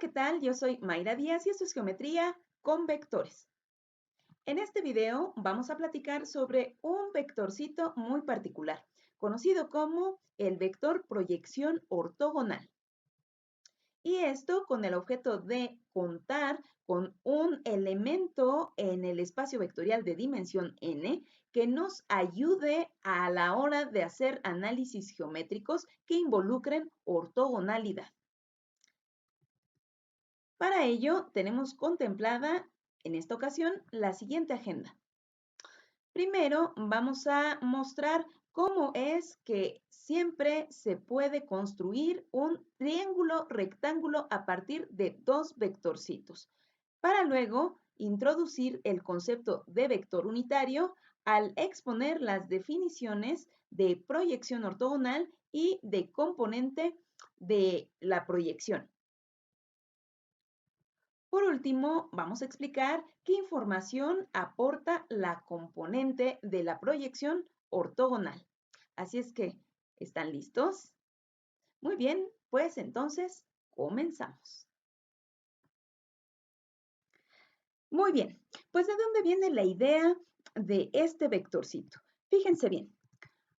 ¿qué tal? Yo soy Mayra Díaz y esto es Geometría con Vectores. En este video vamos a platicar sobre un vectorcito muy particular, conocido como el vector proyección ortogonal. Y esto con el objeto de contar con un elemento en el espacio vectorial de dimensión n que nos ayude a la hora de hacer análisis geométricos que involucren ortogonalidad. Para ello, tenemos contemplada en esta ocasión la siguiente agenda. Primero, vamos a mostrar cómo es que siempre se puede construir un triángulo rectángulo a partir de dos vectorcitos, para luego introducir el concepto de vector unitario al exponer las definiciones de proyección ortogonal y de componente de la proyección. Por último, vamos a explicar qué información aporta la componente de la proyección ortogonal. Así es que, ¿están listos? Muy bien, pues entonces comenzamos. Muy bien, pues ¿de dónde viene la idea de este vectorcito? Fíjense bien,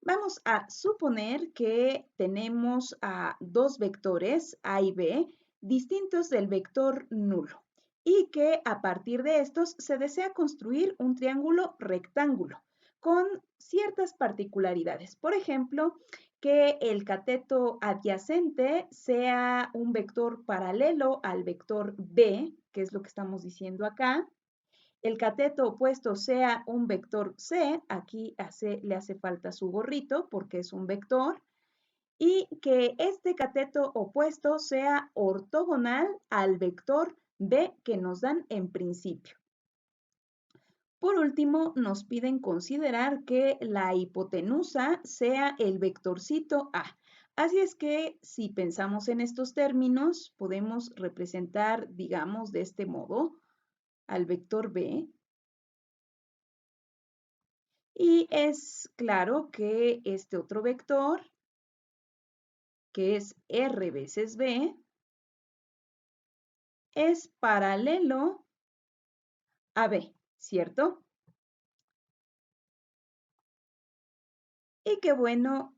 vamos a suponer que tenemos a dos vectores, A y B, distintos del vector nulo, y que a partir de estos se desea construir un triángulo rectángulo con ciertas particularidades. Por ejemplo, que el cateto adyacente sea un vector paralelo al vector B, que es lo que estamos diciendo acá. El cateto opuesto sea un vector C, aquí le hace falta su gorrito porque es un vector, y que este cateto opuesto sea ortogonal al vector B que nos dan en principio. Por último, nos piden considerar que la hipotenusa sea el vectorcito A. Así es que si pensamos en estos términos, podemos representar, digamos, de este modo al vector B. Y es claro que este otro vector, que es R veces B, es paralelo a B, ¿cierto? Y que bueno,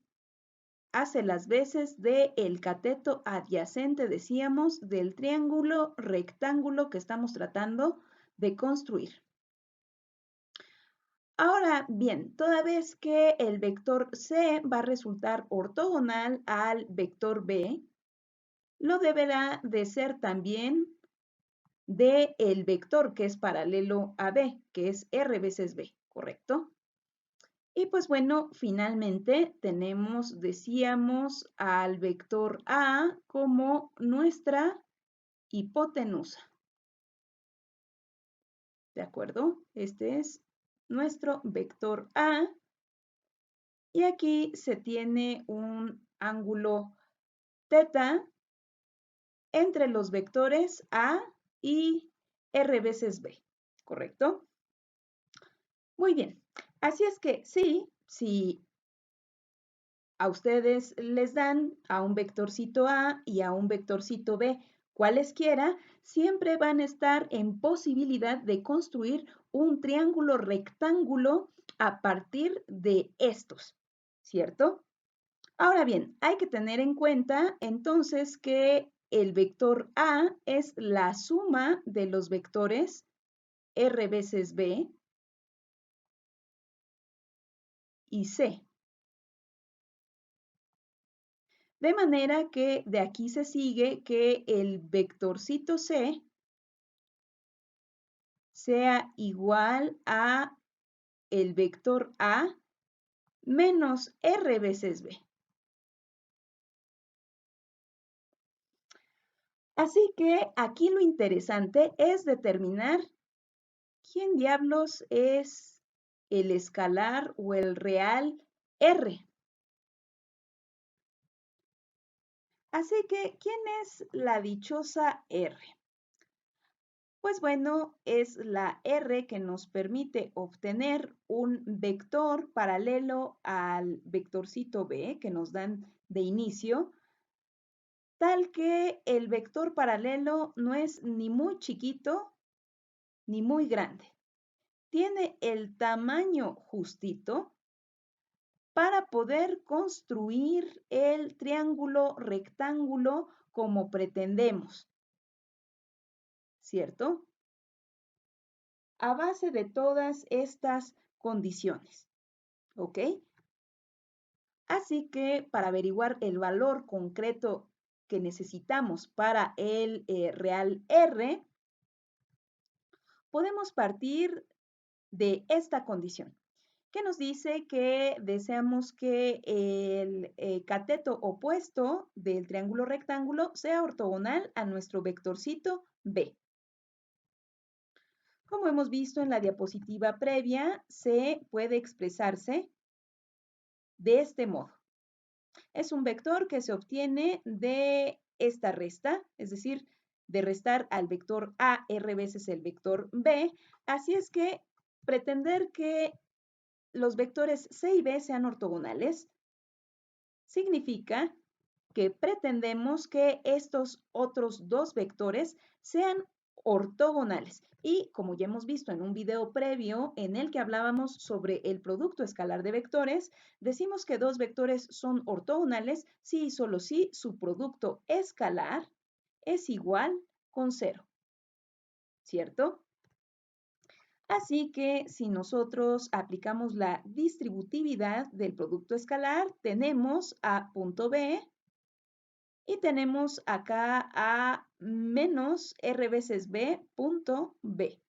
hace las veces del cateto adyacente, decíamos, del triángulo rectángulo que estamos tratando de construir. Ahora bien, toda vez que el vector C va a resultar ortogonal al vector B, lo deberá de ser también del vector que es paralelo a B, que es R veces B, ¿correcto? Y pues bueno, finalmente tenemos, decíamos, al vector A como nuestra hipotenusa. ¿De acuerdo? Este es nuestro vector A. Y aquí se tiene un ángulo teta entre los vectores A y R veces B, ¿correcto? Muy bien. Así es que sí, si a ustedes les dan a un vectorcito A y a un vectorcito B, cualesquiera, siempre van a estar en posibilidad de construir un triángulo rectángulo a partir de estos, ¿cierto? Ahora bien, hay que tener en cuenta entonces que el vector A es la suma de los vectores R veces B y C. De manera que de aquí se sigue que el vectorcito C sea igual a el vector A menos R veces B. Así que aquí lo interesante es determinar quién diablos es el escalar o el real R. Así que, ¿quién es la dichosa R? Pues bueno, es la R que nos permite obtener un vector paralelo al vectorcito B que nos dan de inicio. tal que el vector paralelo no es ni muy chiquito ni muy grande. Tiene el tamaño justito para poder construir el triángulo rectángulo como pretendemos, ¿cierto? A base de todas estas condiciones, ¿ok? Así que para averiguar el valor concreto que necesitamos para el real R, podemos partir de esta condición, que nos dice que deseamos que el cateto opuesto del triángulo rectángulo sea ortogonal a nuestro vectorcito B. Como hemos visto en la diapositiva previa, C puede expresarse de este modo. Es un vector que se obtiene de esta resta, es decir, de restar al vector A R veces el vector B. Así es que pretender que los vectores C y B sean ortogonales significa que pretendemos que estos otros dos vectores sean ortogonales. Y como ya hemos visto en un video previo en el que hablábamos sobre el producto escalar de vectores, decimos que dos vectores son ortogonales si y solo si su producto escalar es igual con 0, ¿cierto? Así que si nosotros aplicamos la distributividad del producto escalar, tenemos a punto B y tenemos acá a menos R veces B punto B.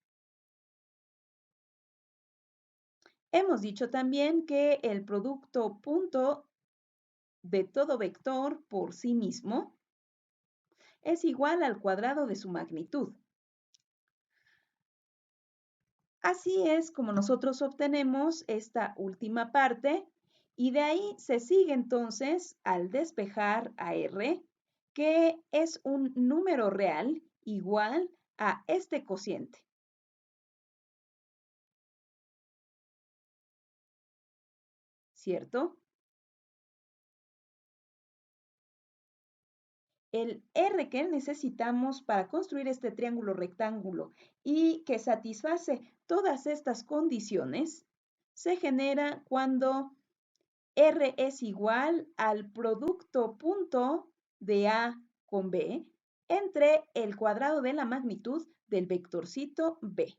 Hemos dicho también que el producto punto de todo vector por sí mismo es igual al cuadrado de su magnitud. Así es como nosotros obtenemos esta última parte y de ahí se sigue entonces al despejar a R, que es un número real igual a este cociente. ¿Cierto? El R que necesitamos para construir este triángulo rectángulo y que satisface todas estas condiciones se genera cuando R es igual al producto punto de A con B entre el cuadrado de la magnitud del vectorcito B.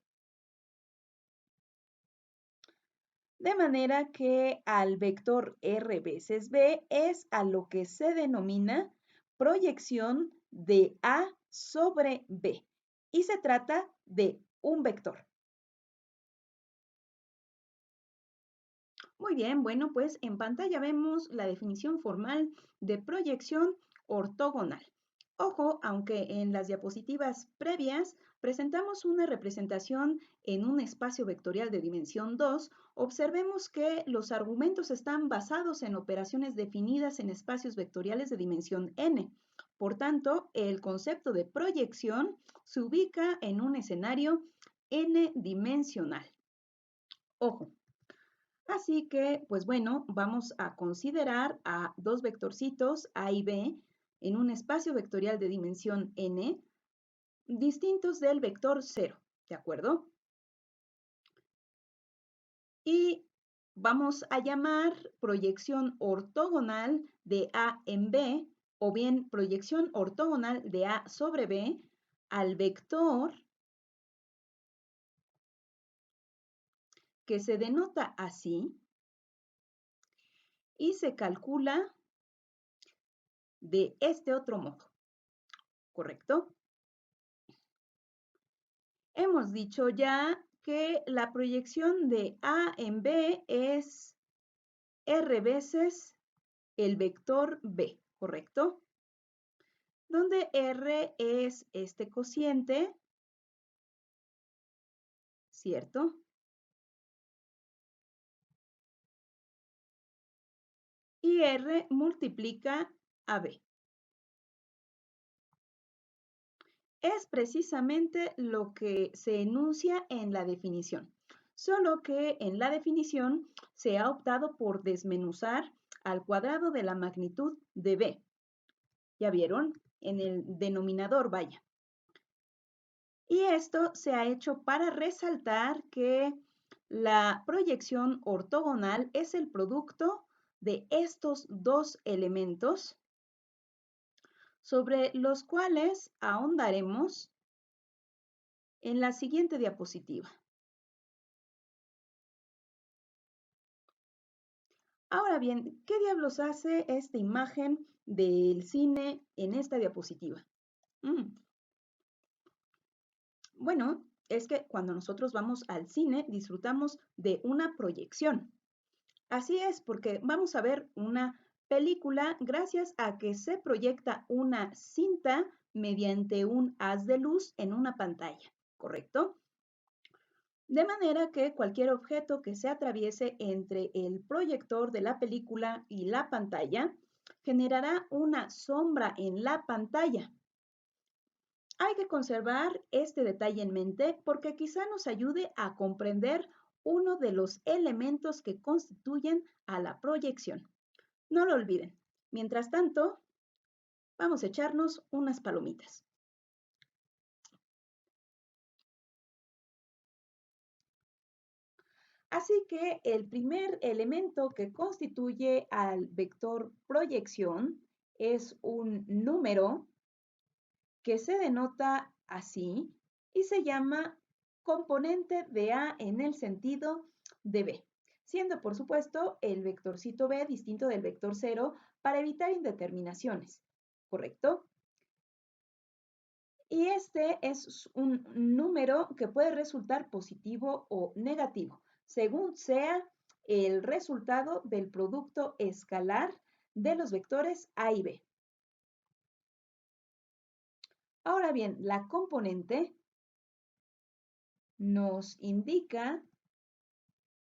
De manera que al vector R veces B es a lo que se denomina proyección de A sobre B. Y se trata de un vector. Muy bien, bueno, pues en pantalla vemos la definición formal de proyección ortogonal. Ojo, aunque en las diapositivas previas presentamos una representación en un espacio vectorial de dimensión 2, observemos que los argumentos están basados en operaciones definidas en espacios vectoriales de dimensión n. Por tanto, el concepto de proyección se ubica en un escenario n-dimensional. Ojo. Así que, pues bueno, vamos a considerar a dos vectorcitos A y B en un espacio vectorial de dimensión n, distintos del vector 0, ¿de acuerdo? Y vamos a llamar proyección ortogonal de A en B, o bien proyección ortogonal de A sobre B al vector que se denota así y se calcula de este otro modo, ¿correcto? Hemos dicho ya que la proyección de A en B es R veces el vector B, ¿correcto? Donde R es este cociente, ¿cierto? Y R multiplica a B. Es precisamente lo que se enuncia en la definición, solo que en la definición se ha optado por desmenuzar al cuadrado de la magnitud de B. ¿Ya vieron? En el denominador, vaya. Y esto se ha hecho para resaltar que la proyección ortogonal es el producto de estos dos elementos sobre los cuales ahondaremos en la siguiente diapositiva. Ahora bien, ¿qué diablos hace esta imagen del cine en esta diapositiva? Bueno, es que cuando nosotros vamos al cine disfrutamos de una proyección. Así es, porque vamos a ver una película gracias a que se proyecta una cinta mediante un haz de luz en una pantalla, ¿correcto? De manera que cualquier objeto que se atraviese entre el proyector de la película y la pantalla generará una sombra en la pantalla. Hay que conservar este detalle en mente porque quizá nos ayude a comprender uno de los elementos que constituyen a la proyección. No lo olviden. Mientras tanto, vamos a echarnos unas palomitas. Así que el primer elemento que constituye al vector proyección es un número que se denota así y se llama componente de A en el sentido de B, siendo por supuesto el vectorcito B distinto del vector 0 para evitar indeterminaciones, ¿correcto? Y este es un número que puede resultar positivo o negativo, según sea el resultado del producto escalar de los vectores A y B. Ahora bien, la componente nos indica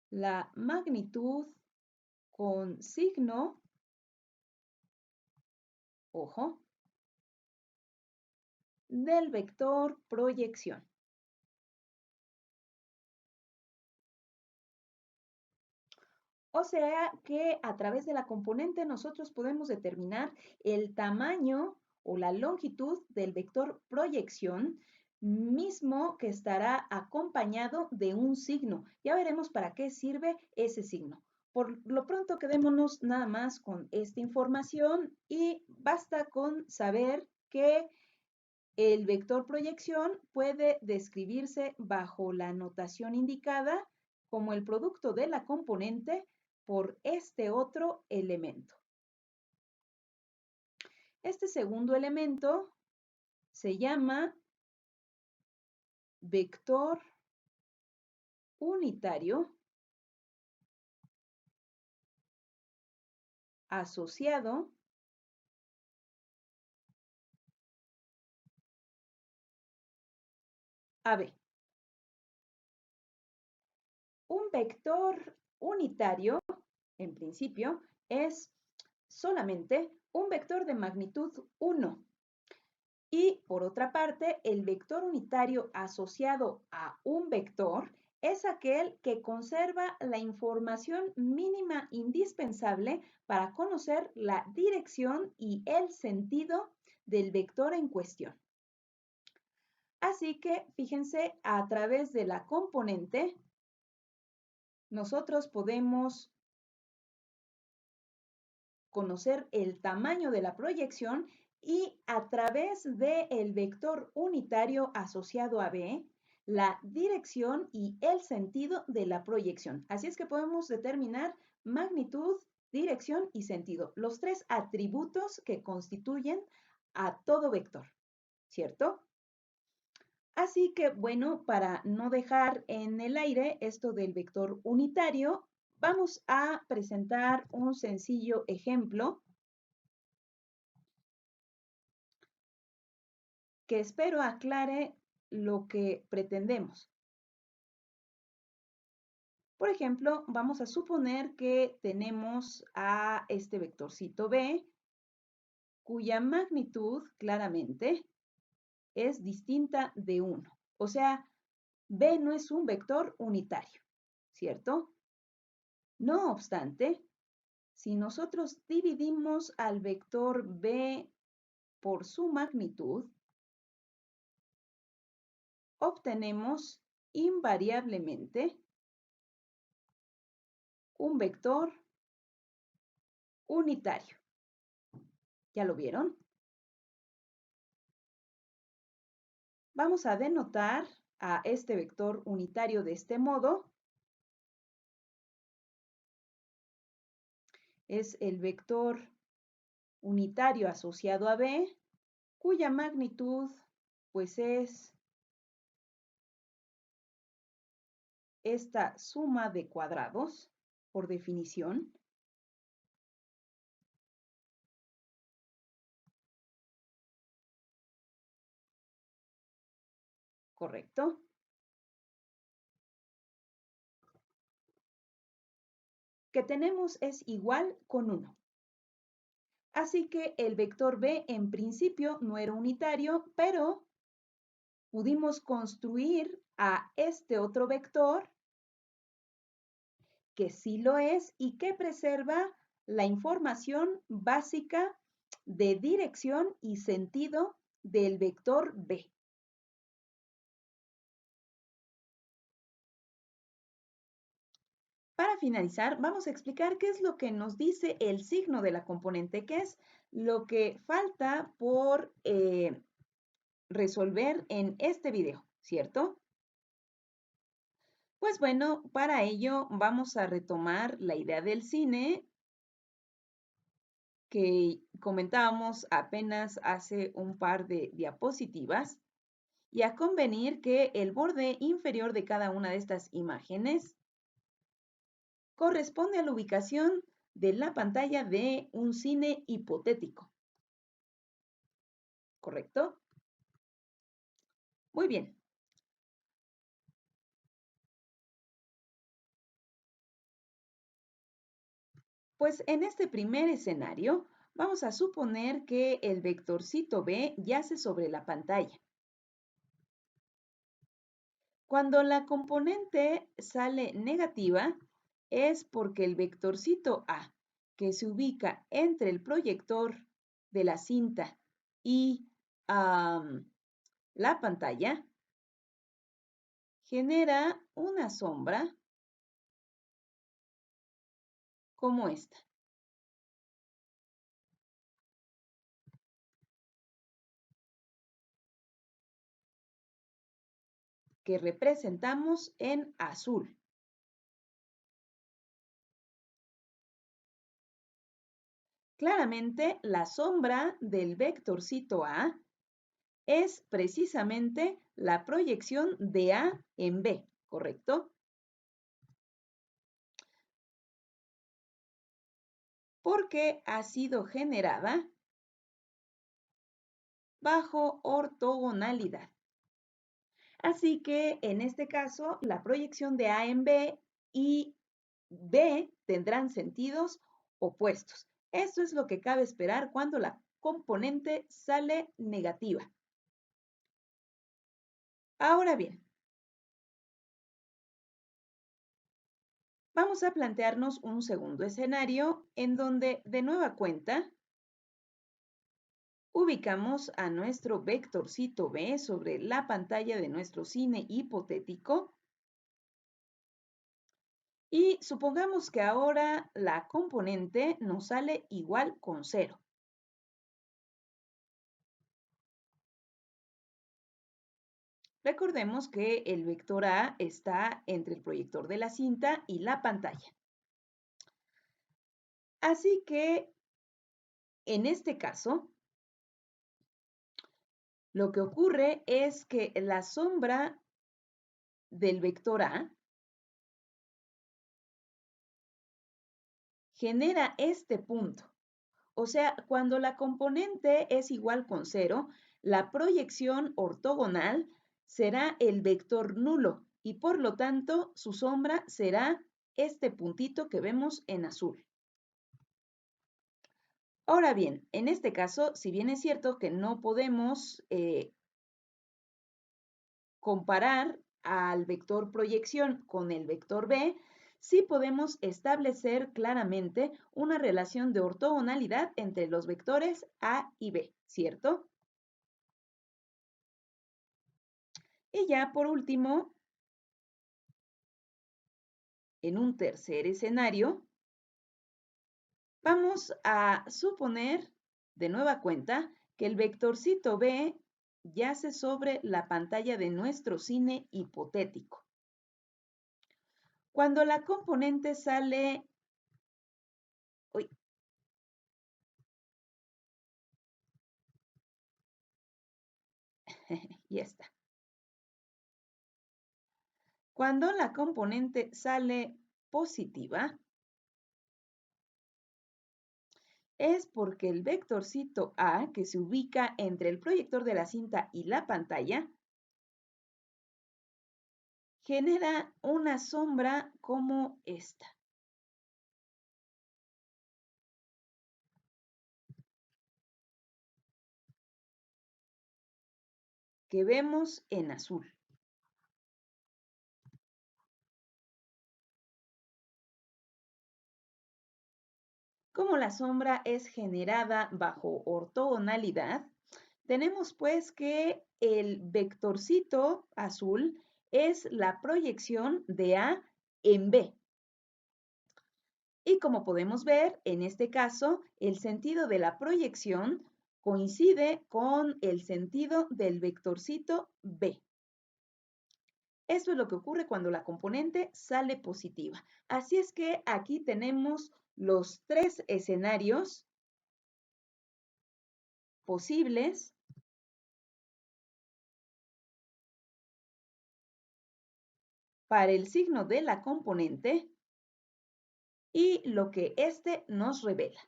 la magnitud con signo, ojo, del vector proyección. O sea que a través de la componente nosotros podemos determinar el tamaño o la longitud del vector proyección, mismo que estará acompañado de un signo. Ya veremos para qué sirve ese signo. Por lo pronto quedémonos nada más con esta información y basta con saber que el vector proyección puede describirse bajo la notación indicada como el producto de la componente por este otro elemento. Este segundo elemento se llama vector unitario asociado a B. Un vector unitario, en principio, es solamente un vector de magnitud 1. Y por otra parte, el vector unitario asociado a un vector es aquel que conserva la información mínima indispensable para conocer la dirección y el sentido del vector en cuestión. Así que, fíjense, a través de la componente, nosotros podemos conocer el tamaño de la proyección y a través del vector unitario asociado a B, la dirección y el sentido de la proyección. Así es que podemos determinar magnitud, dirección y sentido, los tres atributos que constituyen a todo vector, ¿cierto? Así que, bueno, para no dejar en el aire esto del vector unitario, vamos a presentar un sencillo ejemplo que espero aclare lo que pretendemos. Por ejemplo, vamos a suponer que tenemos a este vectorcito B, cuya magnitud claramente es distinta de 1. O sea, B no es un vector unitario, ¿cierto? No obstante, si nosotros dividimos al vector B por su magnitud, obtenemos invariablemente un vector unitario. ¿Ya lo vieron? Vamos a denotar a este vector unitario de este modo. Es el vector unitario asociado a B, cuya magnitud pues es esta suma de cuadrados, por definición. ¿Correcto? Que tenemos es igual con 1. Así que el vector B en principio no era unitario, pero pudimos construir a este otro vector que sí lo es y que preserva la información básica de dirección y sentido del vector B. Para finalizar, vamos a explicar qué es lo que nos dice el signo de la componente, qué es lo que falta por resolver en este video, ¿cierto? Pues bueno, para ello vamos a retomar la idea del cine que comentábamos apenas hace un par de diapositivas y a convenir que el borde inferior de cada una de estas imágenes corresponde a la ubicación de la pantalla de un cine hipotético. ¿Correcto? Muy bien. Pues en este primer escenario, vamos a suponer que el vectorcito B yace sobre la pantalla. Cuando la componente sale negativa, es porque el vectorcito A, que se ubica entre el proyector de la cinta y la pantalla, genera una sombra como esta, que representamos en azul. Claramente, la sombra del vectorcito A es precisamente la proyección de A en B, ¿correcto? Porque ha sido generada bajo ortogonalidad. Así que en este caso, la proyección de A en B y B tendrán sentidos opuestos. Esto es lo que cabe esperar cuando la componente sale negativa. Ahora bien, vamos a plantearnos un segundo escenario en donde, de nueva cuenta, ubicamos a nuestro vectorcito B sobre la pantalla de nuestro cine hipotético y supongamos que ahora la componente nos sale igual con 0. Recordemos que el vector A está entre el proyector de la cinta y la pantalla. Así que, en este caso, lo que ocurre es que la sombra del vector A genera este punto. O sea, cuando la componente es igual con 0, la proyección ortogonal será el vector nulo y por lo tanto su sombra será este puntito que vemos en azul. Ahora bien, en este caso, si bien es cierto que no podemos comparar al vector proyección con el vector B, sí podemos establecer claramente una relación de ortogonalidad entre los vectores A y B, ¿cierto? Y ya por último, en un tercer escenario, vamos a suponer de nueva cuenta que el vectorcito B yace sobre la pantalla de nuestro cine hipotético. Cuando la componente sale... Uy, ya está. Cuando la componente sale positiva, es porque el vectorcito A, que se ubica entre el proyector de la cinta y la pantalla, genera una sombra como esta, que vemos en azul. Como la sombra es generada bajo ortogonalidad, tenemos pues que el vectorcito azul es la proyección de A en B. Y como podemos ver, en este caso, el sentido de la proyección coincide con el sentido del vectorcito B. Esto es lo que ocurre cuando la componente sale positiva. Así es que aquí tenemos los tres escenarios posibles para el signo de la componente y lo que éste nos revela.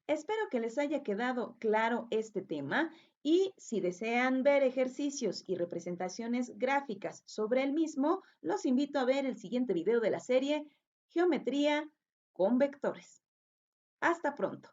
Espero que les haya quedado claro este tema y si desean ver ejercicios y representaciones gráficas sobre el mismo, los invito a ver el siguiente video de la serie Geometría con vectores. Hasta pronto.